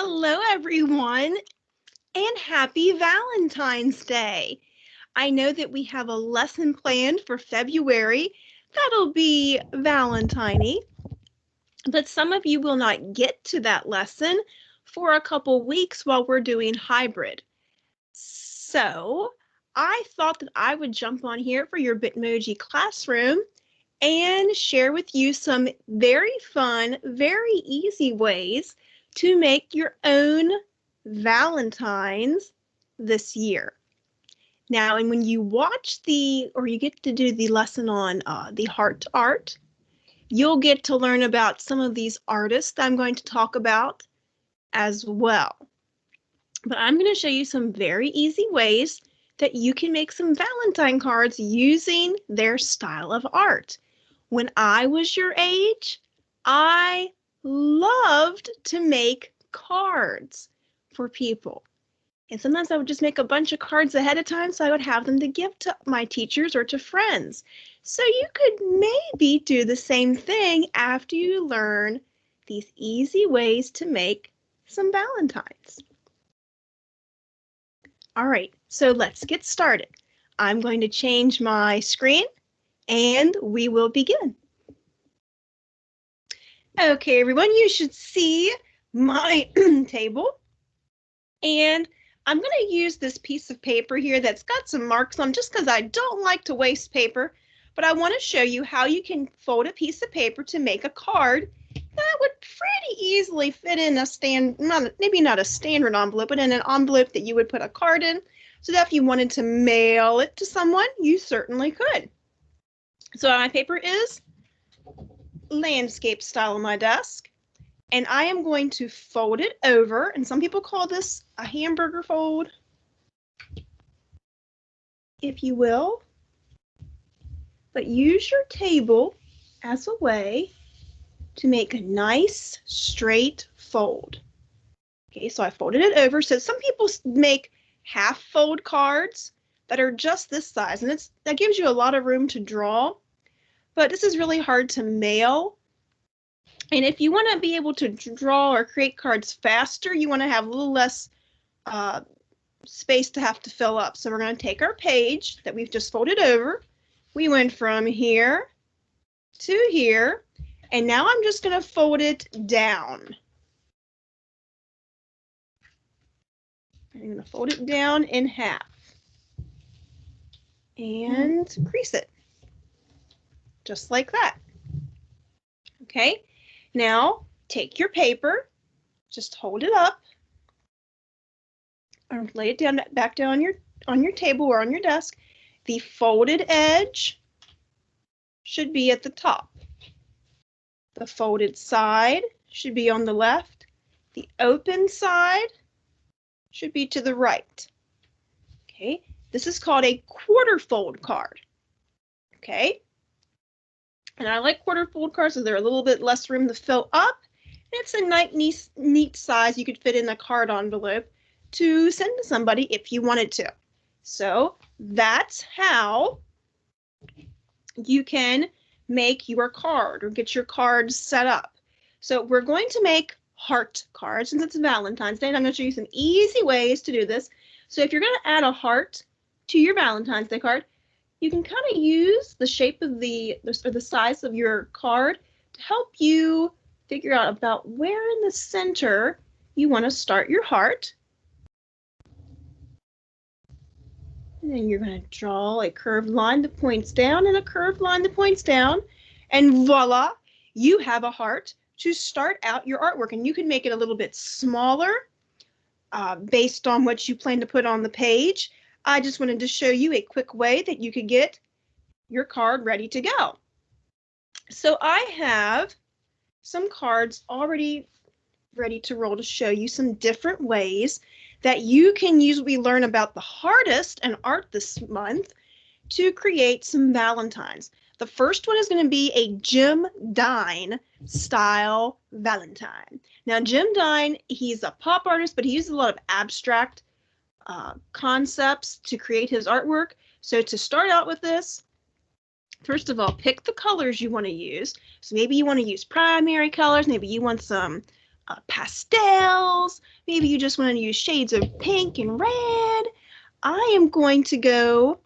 Hello, everyone, and happy Valentine's Day. I know that we have a lesson planned for February. That'll be Valentine-y, but some of you will not get to that lesson for a couple weeks while we're doing hybrid. So I thought that I would jump on here for your Bitmoji classroom and share with you some very fun, very easy ways to make your own Valentines this year. Now, and when you watch or you get to do the lesson on the heart art, you'll get to learn about some of these artists that I'm going to talk about as well. But I'm going to show you some very easy ways that you can make some Valentine cards using their style of art. When I was your age, I loved to make cards for people. And sometimes I would just make a bunch of cards ahead of time so I would have them to give to my teachers or to friends. So you could maybe do the same thing after you learn these easy ways to make some Valentines. All right, so let's get started. I'm going to change my screen and we will begin. Okay, everyone, you should see my table. And I'm going to use this piece of paper here that's got some marks on just because I don't like to waste paper. But I want to show you how you can fold a piece of paper to make a card that would pretty easily fit in a maybe not a standard envelope, but in an envelope that you would put a card in, so that if you wanted to mail it to someone, you certainly could. So my paper is landscape style on my desk, and I am going to fold it over, and some people call this a hamburger fold, if you will, but use your table as a way to make a nice straight fold. Okay, so I folded it over. So some people make half fold cards that are just this size, and that gives you a lot of room to draw, but this is really hard to mail. And if you want to be able to draw or create cards faster, you want to have a little less space to have to fill up. So we're going to take our page that we've just folded over. We went from here to here, and now I'm just going to fold it down. I'm going to fold it down in half and crease it, just like that. Okay, now take your paper, just hold it up, or lay it down back down on your table or on your desk. The folded edge should be at the top. The folded side should be on the left. The open side should be to the right. Okay, this is called a quarter fold card. Okay, and I like quarter fold cards so they're a little bit less room to fill up. And it's a neat size you could fit in a card envelope to send to somebody if you wanted to. So that's how you can make your card or get your cards set up. So we're going to make heart cards since it's Valentine's Day, and I'm going to show you some easy ways to do this. So if you're going to add a heart to your Valentine's Day card, you can kind of use the shape of the size of your card to help you figure out about where in the center you want to start your heart. And then you're going to draw a curved line that points down and a curved line that points down. And voila, you have a heart to start out your artwork. And you can make it a little bit smaller based on what you plan to put on the page. I just wanted to show you a quick way that you could get your card ready to go. So I have some cards already ready to roll to show you some different ways that you can use. We learn about the hardest and art this month to create some Valentines. The first one is going to be a Jim Dine style Valentine. Now, Jim Dine, he's a pop artist, but he uses a lot of abstract concepts to create his artwork. So to start out with this, first of all, pick the colors you want to use. So maybe you want to use primary colors, maybe you want some pastels. Maybe you just want to use shades of pink and red. I am going to go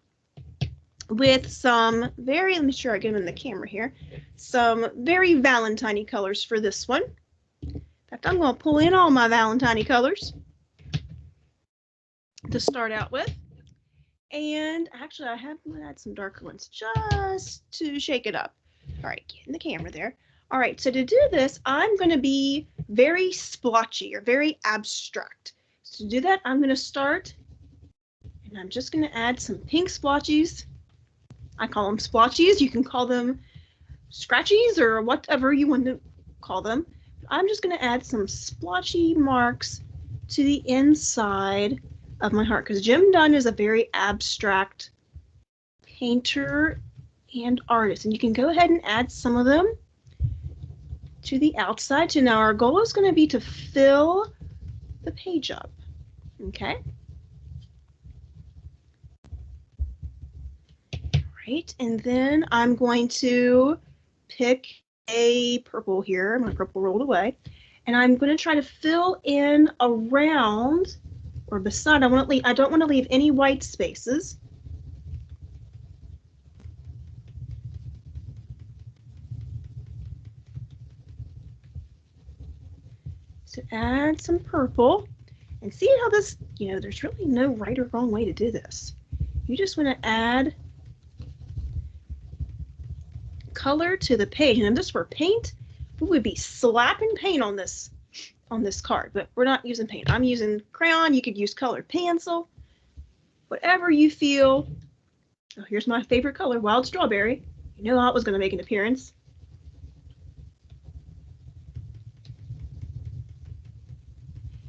with some let me sure I get them in the camera here, some very Valentine-y colors for this one. In fact, I'm going to pull in all my Valentine-y colors to start out with. And actually, I'm going to add some darker ones just to shake it up. All right, get in the camera there. All right, so to do this, I'm going to be very splotchy or very abstract. So to do that, I'm going to start, and I'm just going to add some pink splotchies. I call them splotchies. You can call them scratchies or whatever you want to call them. I'm just going to add some splotchy marks to the inside of my heart because Jim Dunn is a very abstract painter and artist, and you can go ahead and add some of them to the outside. So now our goal is going to be to fill the page up. Okay. Right, and then I'm going to pick a purple here. My purple rolled away, and I'm going to try to fill in around or beside. I don't want to leave any white spaces. So add some purple, and see how this, there's really no right or wrong way to do this. You just want to add color to the page, and if this were paint, we would be slapping paint on this card, but we're not using paint. I'm using crayon. You could use colored pencil, whatever you feel. Oh, here's my favorite color, wild strawberry. You know how it was going to make an appearance.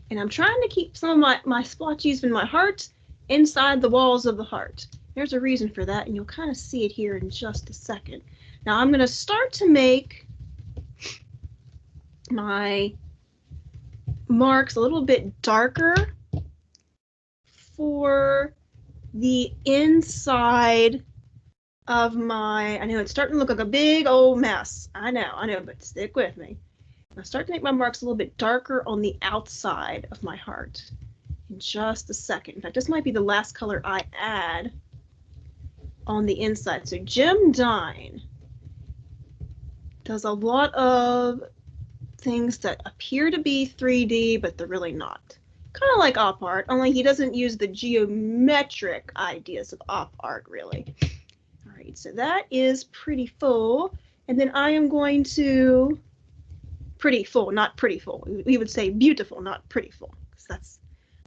And I'm trying to keep some of my splotchies in my heart inside the walls of the heart. There's a reason for that, and you'll kind of see it here in just a second. Now I'm going to start to make my marks a little bit darker for the inside of my, I know it's starting to look like a big old mess. I know, but stick with me. I'll start to make my marks a little bit darker on the outside of my heart in just a second. In fact, this might be the last color I add on the inside. So Jim Dine does a lot of things that appear to be 3D, but they're really not. Kind of like op art, only he doesn't use the geometric ideas of op art, really. All right, so that is pretty full. And then I am going to, pretty full, not pretty full. We would say beautiful, not pretty full, because that's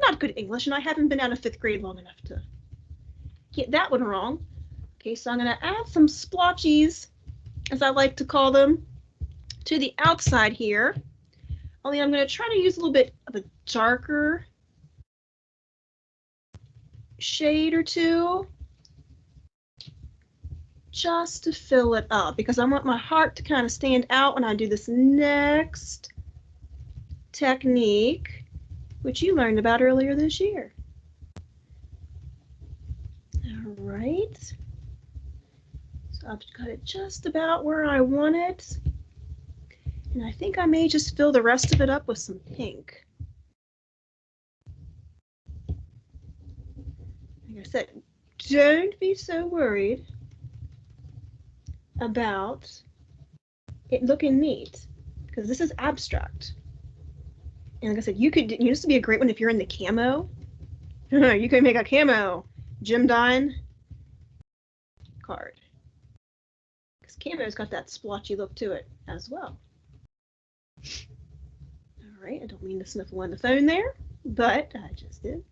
not good English, and I haven't been out of 5th grade long enough to get that one wrong. Okay, so I'm going to add some splotchies, as I like to call them, to the outside here. Only I'm going to try to use a little bit of a darker shade or two just to fill it up, because I want my heart to kind of stand out when I do this next technique, which you learned about earlier this year. All right. So I've got it just about where I want it. And I think I may just fill the rest of it up with some pink. Like I said, don't be so worried about it looking neat, because this is abstract. And like I said, this would be a great one if you're in the camo. You can make a camo Jim Dine card, because camo's got that splotchy look to it as well. All right, I don't mean to sniffle on the phone there, but I just did.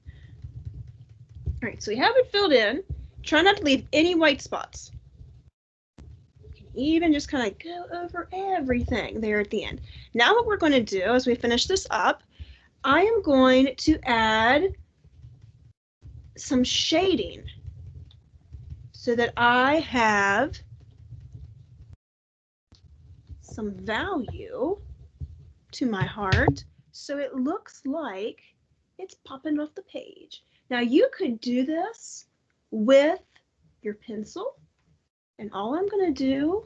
All right, so we have it filled in. Try not to leave any white spots. You can even just kind of go over everything there at the end. Now what we're going to do as we finish this up, I am going to add some shading so that I have some value to my heart, so it looks like it's popping off the page. Now you could do this with your pencil, and all I'm going to do,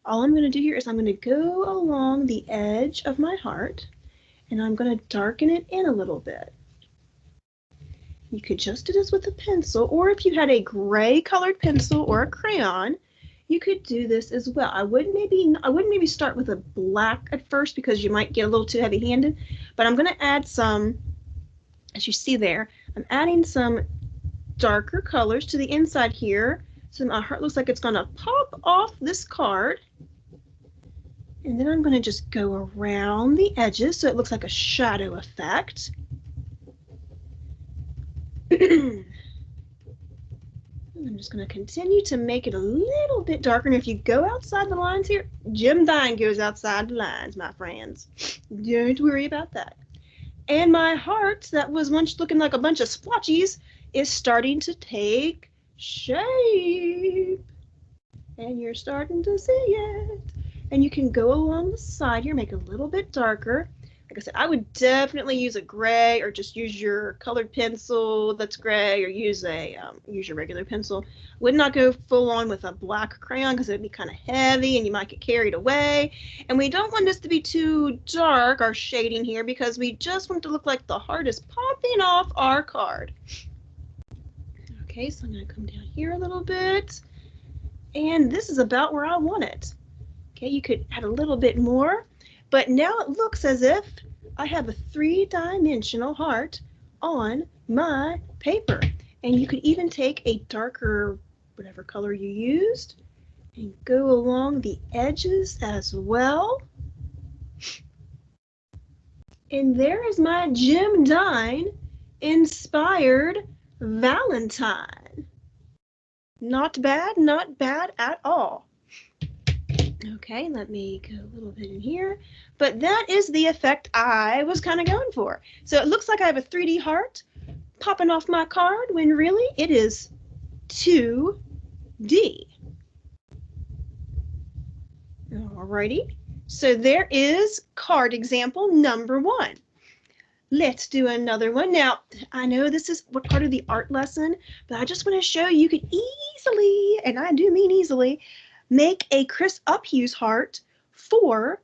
all I'm going to do here is I'm going to go along the edge of my heart and I'm going to darken it in a little bit. You could just do this with a pencil, or if you had a gray colored pencil or a crayon, you could do this as well. I wouldn't maybe start with a black at first because you might get a little too heavy-handed, but I'm going to add some, as you see there, I'm adding some darker colors to the inside here. So my heart looks like it's going to pop off this card. And then I'm going to just go around the edges so it looks like a shadow effect. I'm just going to continue to make it a little bit darker. And if you go outside the lines here, Jim Dine goes outside the lines, my friends. Don't worry about that. And my heart, that was once looking like a bunch of splotchies, is starting to take shape. And you're starting to see it. And you can go along the side here, make it a little bit darker. Like I said, I would definitely use a gray, or just use your colored pencil that's gray, or use your regular pencil. Would not go full on with a black crayon because it would be kind of heavy and you might get carried away. And we don't want this to be too dark, our shading here, because we just want it to look like the heart is popping off our card. Okay, so I'm going to come down here a little bit. And this is about where I want it. Okay, you could add a little bit more, but now it looks as if I have a three-dimensional heart on my paper. And you could even take a darker, whatever color you used, and go along the edges as well. And there is my Jim Dine inspired Valentine. Not bad at all. Okay, let me go a little bit in here. But that is the effect I was kind of going for. So it looks like I have a 3D heart popping off my card when really it is 2D. Alrighty, so there is card example number 1. Let's do another one. Now, I know this is part of the art lesson, but I just want to show you could easily, and I do mean easily, make a Chris Uphughes heart for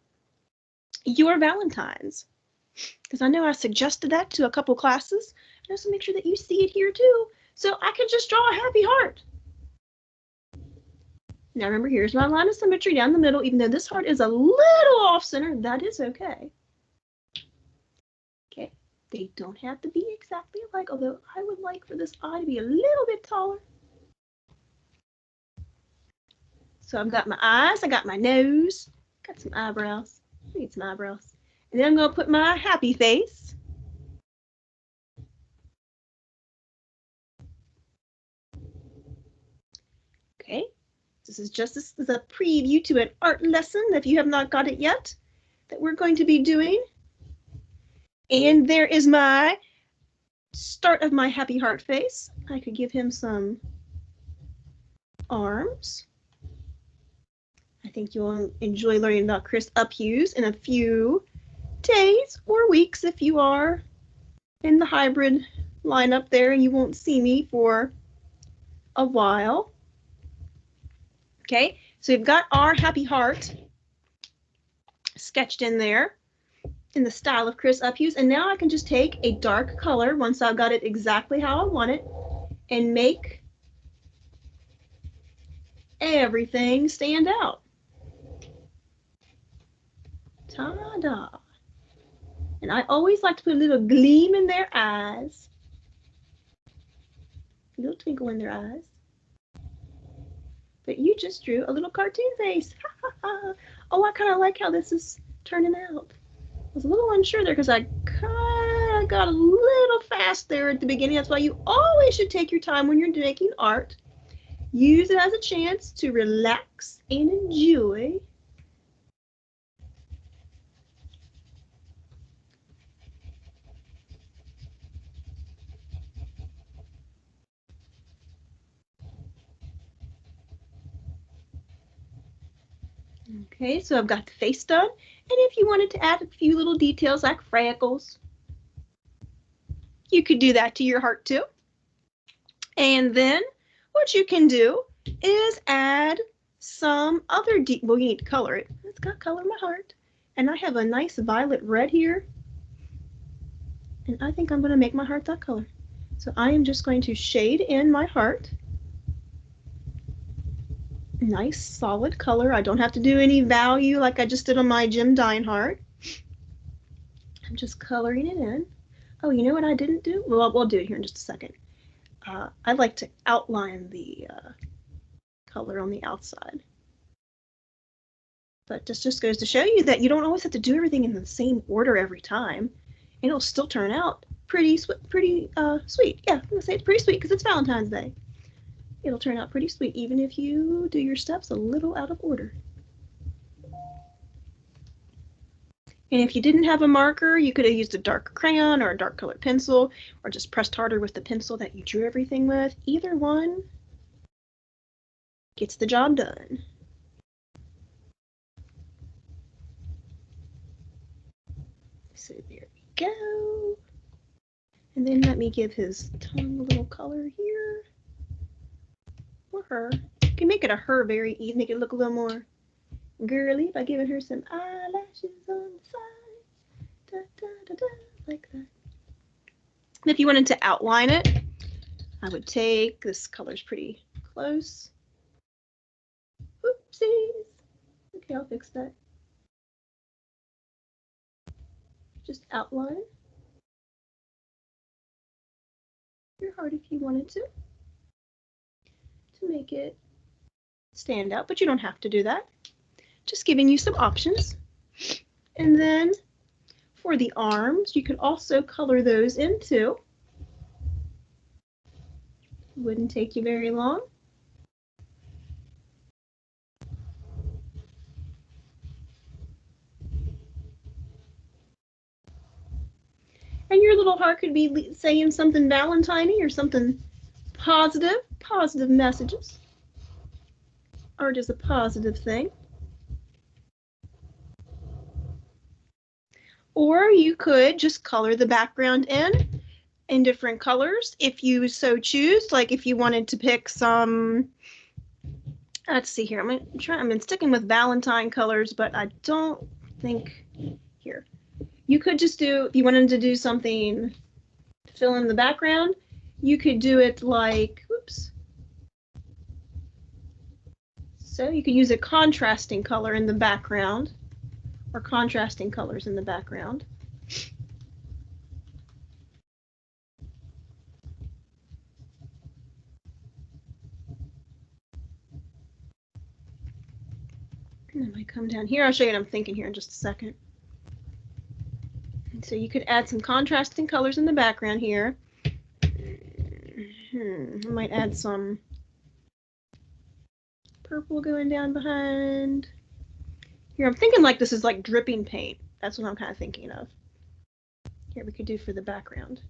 your Valentines. Because I know I suggested that to a couple classes. I just make sure that you see it here too. So I can just draw a happy heart. Now remember, here's my line of symmetry down the middle. Even though this heart is a little off center, that is okay. Okay, they don't have to be exactly alike, although I would like for this eye to be a little bit taller. So I've got my eyes, I got my nose, got some eyebrows. I need some eyebrows. And then I'm going to put my happy face. Okay, this is a preview to an art lesson, if you have not got it yet, that we're going to be doing. And there is my start of my happy heart face. I could give him some arms. I think you'll enjoy learning about Chris Uphughes in a few days or weeks if you are in the hybrid lineup there and you won't see me for a while. Okay, so we've got our happy heart sketched in there in the style of Chris Uphughes, and now I can just take a dark color once I've got it exactly how I want it and make everything stand out. Ta-da! And I always like to put a little gleam in their eyes. A little twinkle in their eyes. But you just drew a little cartoon face. Oh, I kind of like how this is turning out. I was a little unsure there because I kind of got a little fast there at the beginning. That's why you always should take your time when you're making art. Use it as a chance to relax and enjoy. Okay, so I've got the face done. And if you wanted to add a few little details like freckles, you could do that to your heart too. And then what you can do is add some other deep, well, you need to color it. It's got color in my heart. And I have a nice violet red here. And I think I'm going to make my heart that color. So I am just going to shade in my heart. Nice solid color. I don't have to do any value like I just did on my Jim Dine heart. I'm just coloring it in. Oh, you know what I didn't do? Well, we'll do it here in just a second. I like to outline the color on the outside. But this just goes to show you that you don't always have to do everything in the same order every time. And it'll still turn out pretty sweet. Yeah, I'm gonna say it's pretty sweet because it's Valentine's Day. It'll turn out pretty sweet even if you do your steps a little out of order. And if you didn't have a marker, you could have used a dark crayon or a dark colored pencil, or just pressed harder with the pencil that you drew everything with. Either one gets the job done. So there we go. And then let me give his tongue a little color here. Or her. You can make it a her very easy, make it look a little more girly by giving her some eyelashes on the side. Da, da, da, da, like that. And if you wanted to outline it, I would take, this color's pretty close. Oopsies. Okay, I'll fix that. Just outline your heart if you wanted to make it stand out, but you don't have to do that. Just giving you some options. And then for the arms, you could also color those in too. Wouldn't take you very long. And your little heart could be saying something Valentine-y or something positive messages. Art is a positive thing. Or you could just color the background in different colors if you so choose. Like if you wanted to pick some, let's see here, I'm sticking with Valentine colors, but I don't think here. You could just do, if you wanted to do something to fill in the background, you could do it like, oops. So you could use a contrasting color in the background or contrasting colors in the background. And then I come down here, I'll show you what I'm thinking here in just a second. And so you could add some contrasting colors in the background here. I might add some purple going down behind. Here, I'm thinking like this is like dripping paint. That's what I'm kind of thinking of. Here we could do for the background.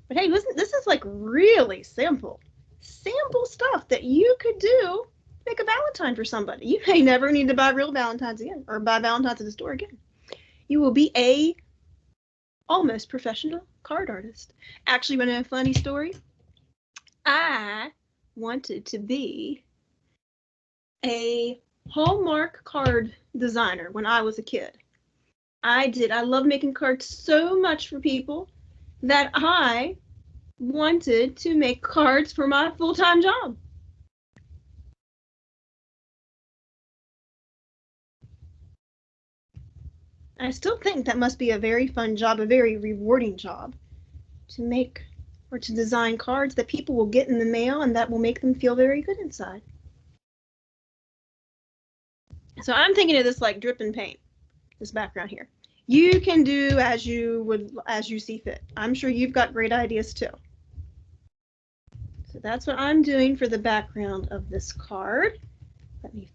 But hey, listen, this is like really simple stuff that you could do. Make a Valentine for somebody. You may never need to buy real Valentines again or buy Valentines at the store again. You will be a almost professional card artist. Actually, want to know a funny story? I wanted to be a Hallmark card designer when I was a kid. I did. I love making cards so much for people that I wanted to make cards for my full-time job. I still think that must be a very fun job, a very rewarding job, to make or to design cards that people will get in the mail and that will make them feel very good inside. So I'm thinking of this like dripping paint, this background here. You can do as you see fit. I'm sure you've got great ideas too. So that's what I'm doing for the background of this card. Let me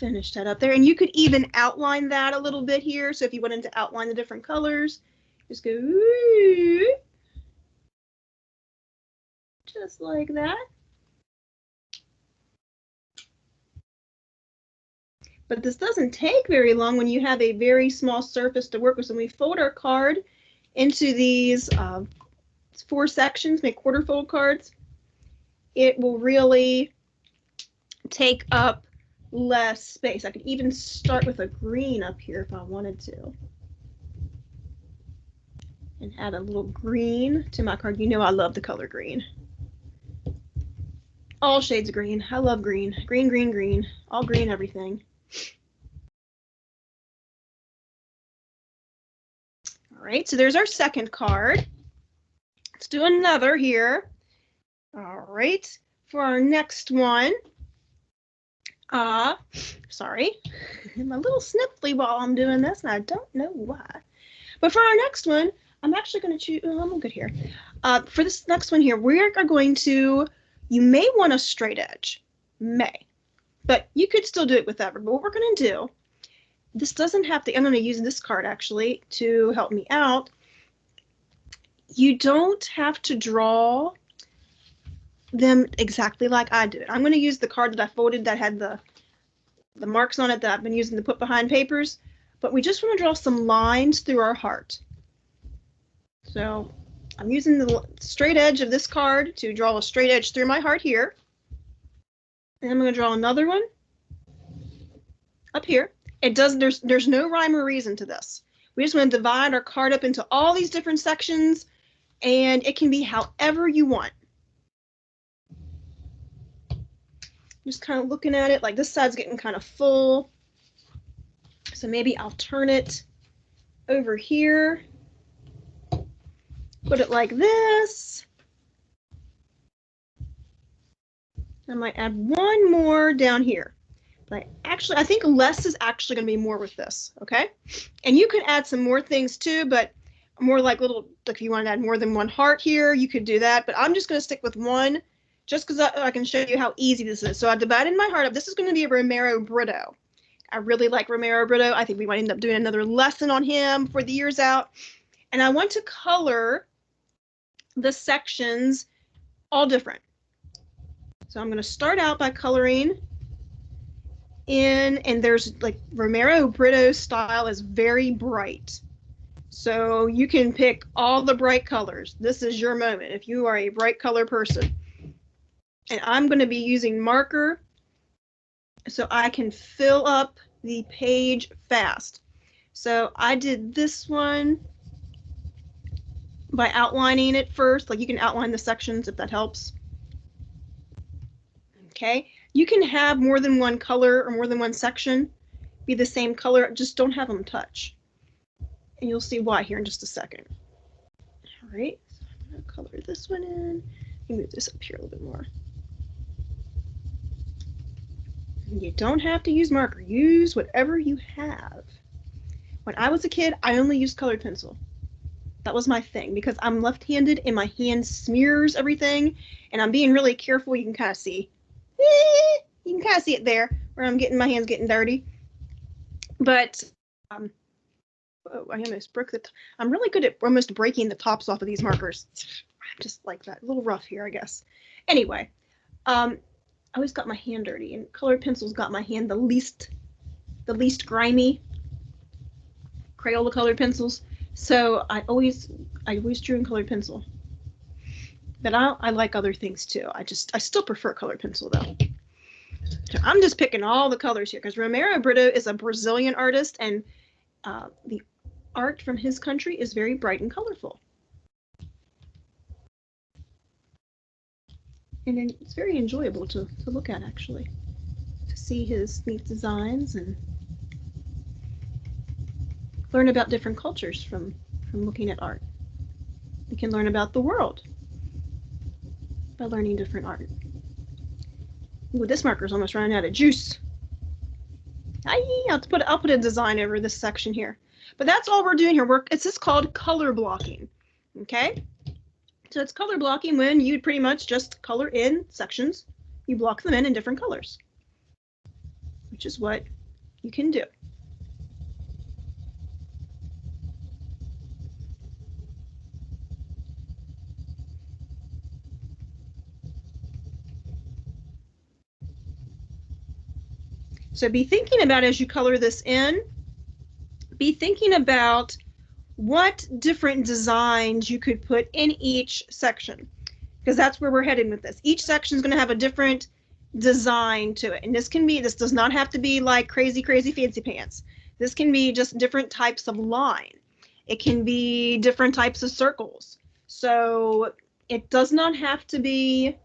finish that up there. And you could even outline that a little bit here. So if you wanted to outline the different colors, just go just like that. But this doesn't take very long when you have a very small surface to work with. So when we fold our card into these 4 sections, make quarter fold cards, it will really take up less space. I could even start with a green up here if I wanted to. And add a little green to my card. You know I love the color green. All shades of green. I love green. Green, green, green. All green everything. All right, so there's our second card. Let's do another here. All right, for our next one. Sorry, I'm a little sniffly while I'm doing this, and I don't know why. But for our next one, I'm actually going to choose, I'm good here. For this next one here, we are going to, you may want a straight edge, but you could still do it with whatever. But what we're going to do, this doesn't have to, I'm going to use this card actually to help me out. You don't have to draw them exactly like I did. I'm going to use the card that I folded that had the marks on it that I've been using to put behind papers, but we just want to draw some lines through our heart. So I'm using the straight edge of this card to draw a straight edge through my heart here. And I'm going to draw another one up here. It does, there's no rhyme or reason to this. We just want to divide our card up into all these different sections, and it can be however you want. Just kind of looking at it, like this side's getting kind of full. So maybe I'll turn it over here, put it like this. I might add one more down here. But I think less is actually going to be more with this, okay? And you could add some more things too, but more like little, like if you want to add more than one heart here, you could do that. But I'm just going to stick with one just because I can show you how easy this is. So I divided my heart up. This is going to be a Romero Brito. I really like Romero Brito. I think we might end up doing another lesson on him for the years out. And I want to color the sections all different. So I'm going to start out by coloring in, and there's like Romero Brito style is very bright. So you can pick all the bright colors. This is your moment if you are a bright color person. And I'm going to be using marker so I can fill up the page fast. So I did this one by outlining it first. Like you can outline the sections if that helps. Okay, you can have more than one color or more than one section be the same color, just don't have them touch. And you'll see why here in just a second. All right, so I'm going to color this one in. Let me move this up here a little bit more. You don't have to use marker. Use whatever you have. When I was a kid, I only used colored pencil. That was my thing because I'm left-handed and my hand smears everything, and I'm being really careful. You can kind of see. You can kind of see it there where I'm getting my hands getting dirty. But oh, I almost broke the. I'm really good at almost breaking the tops off of these markers. I'm just like that, a little rough here, I guess. Anyway, I always got my hand dirty, and colored pencils got my hand the least grimy. Crayola colored pencils. So I always drew in colored pencil. But I like other things too. I still prefer colored pencil though. So I'm just picking all the colors here because Romero Brito is a Brazilian artist, and the art from his country is very bright and colorful. And it's very enjoyable to look at, actually, to see his neat designs and learn about different cultures from looking at art. We can learn about the world by learning different art. Ooh, this marker's almost running out of juice. I'll put a design over this section here. But that's all we're doing here. It's just called color blocking. Okay? So it's color blocking when you pretty much just color in sections. You block them in different colors, which is what you can do. So be thinking about, as you color this in, be thinking about what different designs you could put in each section, because that's where we're headed with this. Each section is going to have a different design to it. And this does not have to be like crazy, crazy fancy pants. This can be just different types of line. It can be different types of circles. So it does not have to be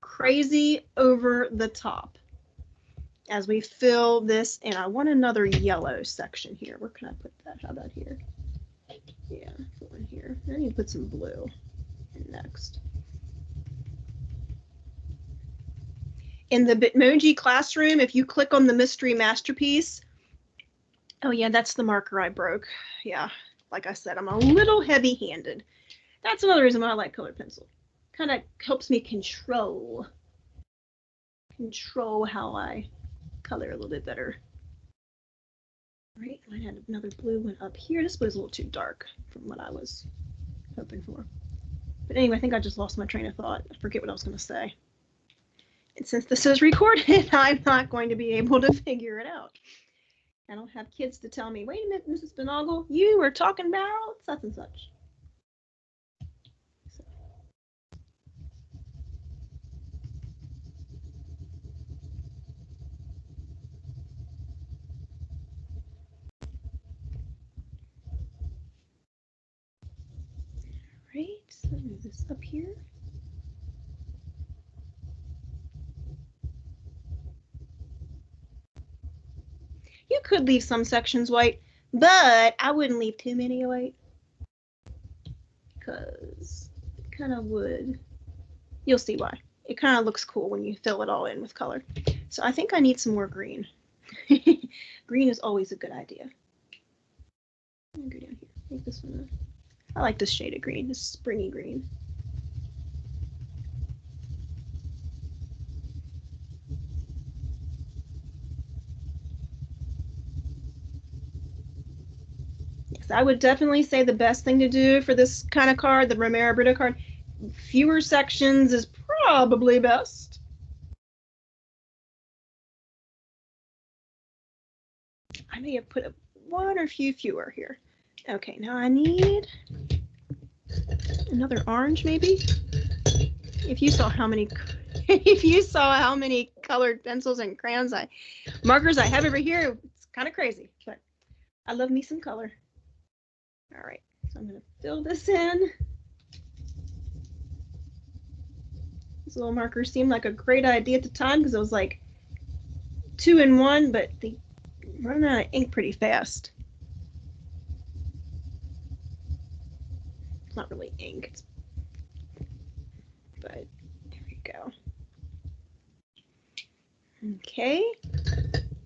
crazy over the top. As we fill this, and I want another yellow section here. Where can I put that? How about here? Yeah, put one here. I need to put some blue in next. In the Bitmoji classroom, if you click on the mystery masterpiece, oh yeah, that's the marker I broke. Yeah, like I said, I'm a little heavy-handed. That's another reason why I like colored pencil. Kind of helps me control how I color a little bit better. All right, I had another blue one up here. This was a little too dark from what I was hoping for. But anyway, I think I just lost my train of thought. I forget what I was going to say. And since this is recorded, I'm not going to be able to figure it out. I don't have kids to tell me, wait a minute, Mrs. Benagle, you were talking about such and such. So. All right, so move this up here. You could leave some sections white, but I wouldn't leave too many white because it kind of would. You'll see why. It kind of looks cool when you fill it all in with color. So I think I need some more green. Green is always a good idea. I'm gonna go down here. Make this one. I like this shade of green, this springy green. Yes, I would definitely say the best thing to do for this kind of card, the Romero Brito card, fewer sections is probably best. I may have put one or fewer here. Okay, now I need another orange maybe. If you saw how many colored pencils and crayons markers I have over here, it's kind of crazy, but I love me some color. All right, so I'm going to fill this in. This little marker seemed like a great idea at the time because it was like 2 in 1, but they run out of ink pretty fast. It's not really ink, but there we go. Okay,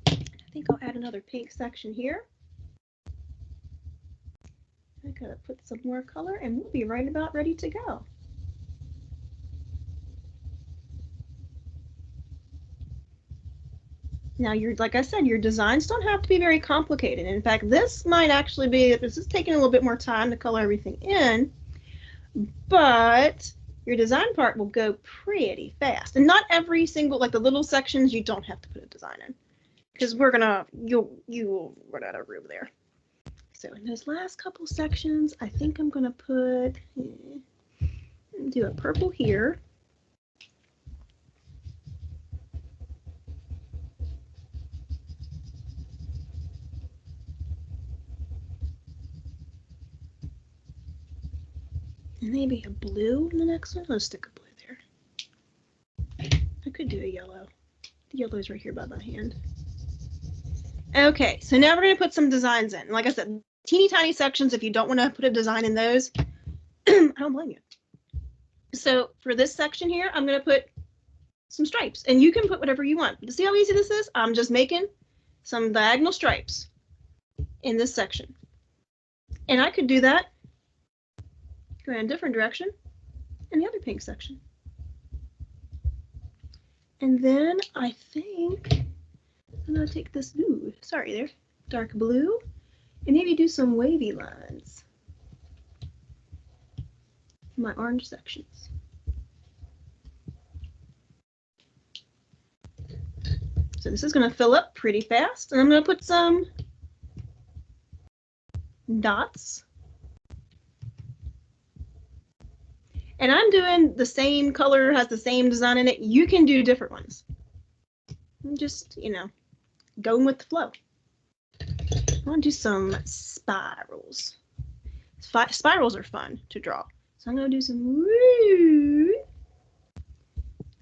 I think I'll add another pink section here. I gotta put some more color and we'll be right about ready to go. Now, like I said, your designs don't have to be very complicated. In fact, this might actually be, this is taking a little bit more time to color everything in, but your design part will go pretty fast. And not every single, like the little sections, you don't have to put a design in because you'll run out of room there. So in those last couple sections, I think I'm gonna do a purple here. And maybe a blue in the next one. Let's stick a blue there. I could do a yellow. The yellow's right here by my hand. Okay, so now we're going to put some designs in. Like I said, teeny tiny sections, if you don't want to put a design in those, I don't blame you. So for this section here, I'm going to put some stripes. And you can put whatever you want. You see how easy this is? I'm just making some diagonal stripes in this section. And I could do that, go in a different direction, in the other pink section. And then I think I'm going to take this, dark blue, and maybe do some wavy lines in my orange sections. So this is going to fill up pretty fast, and I'm going to put some dots. and I'm doing the same color, has the same design in it. You can do different ones. I'm just, you know, going with the flow. I want to do some spirals. Spirals are fun to draw. So I'm going to do some woo.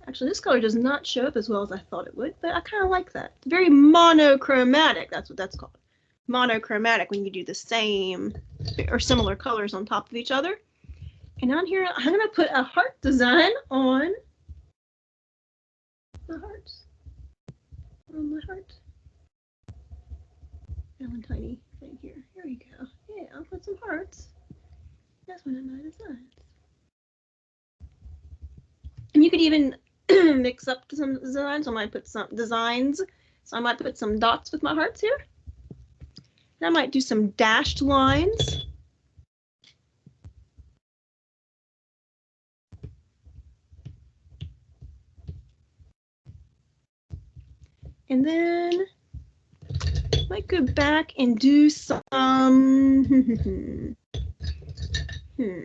Actually, this color does not show up as well as I thought it would, but I kind of like that. It's very monochromatic. That's what that's called. Monochromatic, when you do the same or similar colors on top of each other. And on here, I'm going to put a heart design on the hearts. On my heart. Valentine right here. Here we go. Yeah, I'll put some hearts. That's one of my designs. And you could even mix up some designs. I might put some designs. So I might put some dots with my hearts here. And I might do some dashed lines. And then I might go back and do some, I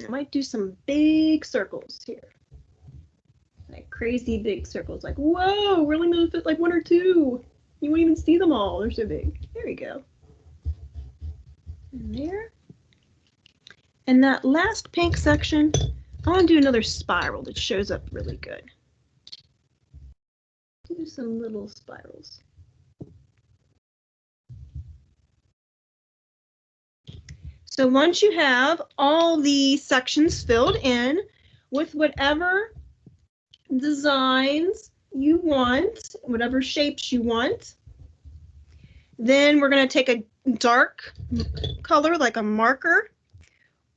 might do some big circles here. Like crazy big circles, like, whoa, we're only gonna fit like one or two. You won't even see them all, they're so big. There we go. And there. And that last pink section, I want to do another spiral that shows up really good. Do some little spirals. So once you have all the sections filled in with whatever designs you want, whatever shapes you want, then we're going to take a dark color like a marker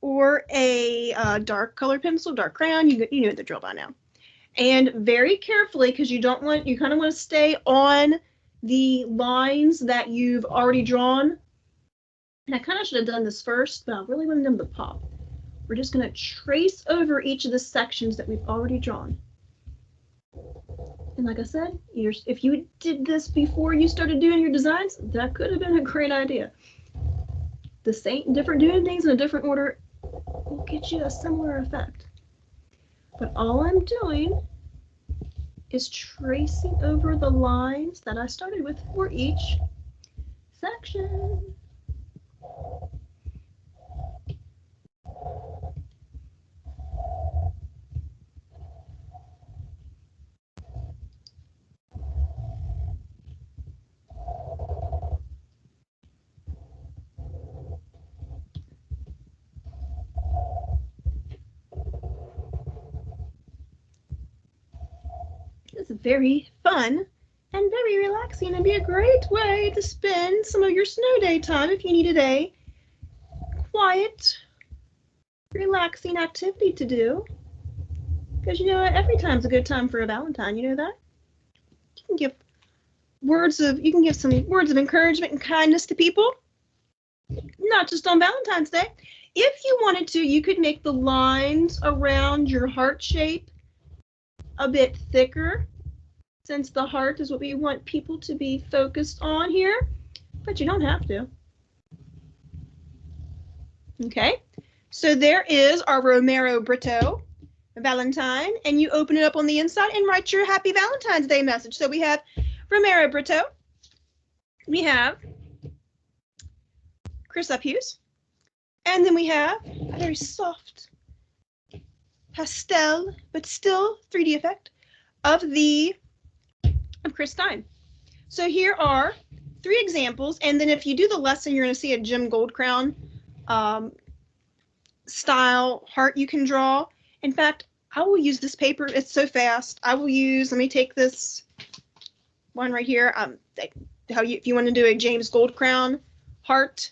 or a dark color pencil, dark crayon. You know the drill by now. And very carefully, because you don't want, you kind of want to stay on the lines that you've already drawn. And I kind of should have done this first, but I really want them to pop. We're just going to trace over each of the sections that we've already drawn. And like I said, if you did this before you started doing your designs, that could have been a great idea. The same, doing things in a different order will get you a similar effect. But all I'm doing is tracing over the lines that I started with for each section. It's very fun and very relaxing and be a great way to spend some of your snow day time if you needed a quiet, relaxing activity to do. Because you know what, every time's a good time for a Valentine, you know that? You can give some words of encouragement and kindness to people, not just on Valentine's Day. If you wanted to, you could make the lines around your heart shape a bit thicker, since the heart is what we want people to be focused on here, but you don't have to. Okay, so there is our Romero Brito Valentine, and you open it up on the inside and write your Happy Valentine's Day message. So we have Romero Brito, we have Chris Uphughes, and then we have a very soft pastel, but still 3D effect of Chris Stein. So here are 3 examples, and then if you do the lesson, you're going to see a Jim Goldcrown style heart you can draw. In fact, I will use this paper. It's so fast. I will use, let me take this one right here. If you want to do a James Goldcrown heart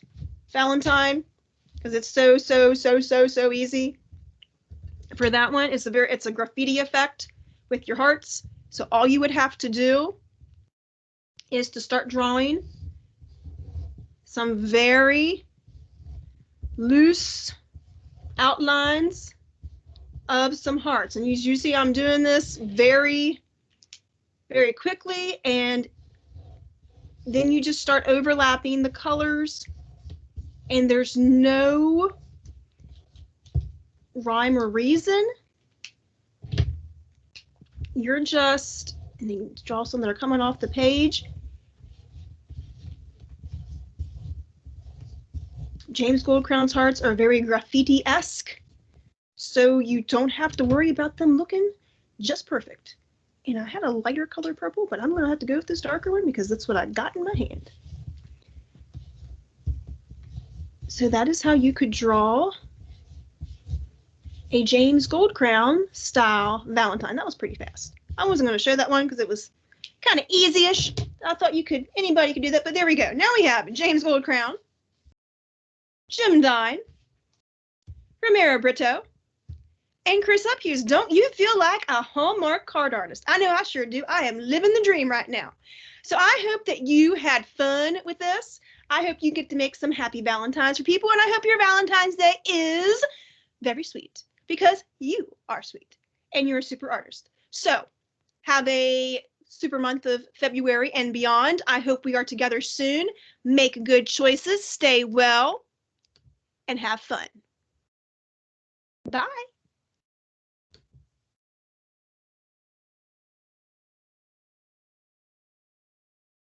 Valentine, because it's so easy. For that one, it's a graffiti effect with your hearts. So all you would have to do is to start drawing some very loose outlines of some hearts. And you see I'm doing this very, very quickly, and then you just start overlapping the colors, and there's no rhyme or reason You're just, and then draw some that are coming off the page. James Goldcrown's hearts are very graffiti-esque, so you don't have to worry about them looking just perfect. And I had a lighter color purple, but I'm going to have to go with this darker one because that's what I got in my hand. So that is how you could draw a James Goldcrown style Valentine. That was pretty fast. I wasn't going to show that one because it was kind of easy-ish. I thought anybody could do that, but there we go. Now we have James Goldcrown, Jim Dine, Romero Brito, and Chris Uphughes. Don't you feel like a Hallmark card artist? I know I sure do. I am living the dream right now. So I hope that you had fun with this. I hope you get to make some happy Valentines for people, and I hope your Valentine's Day is very sweet because you are sweet and you're a super artist. So have a super month of February and beyond. I hope we are together soon. Make good choices, stay well, and have fun. Bye.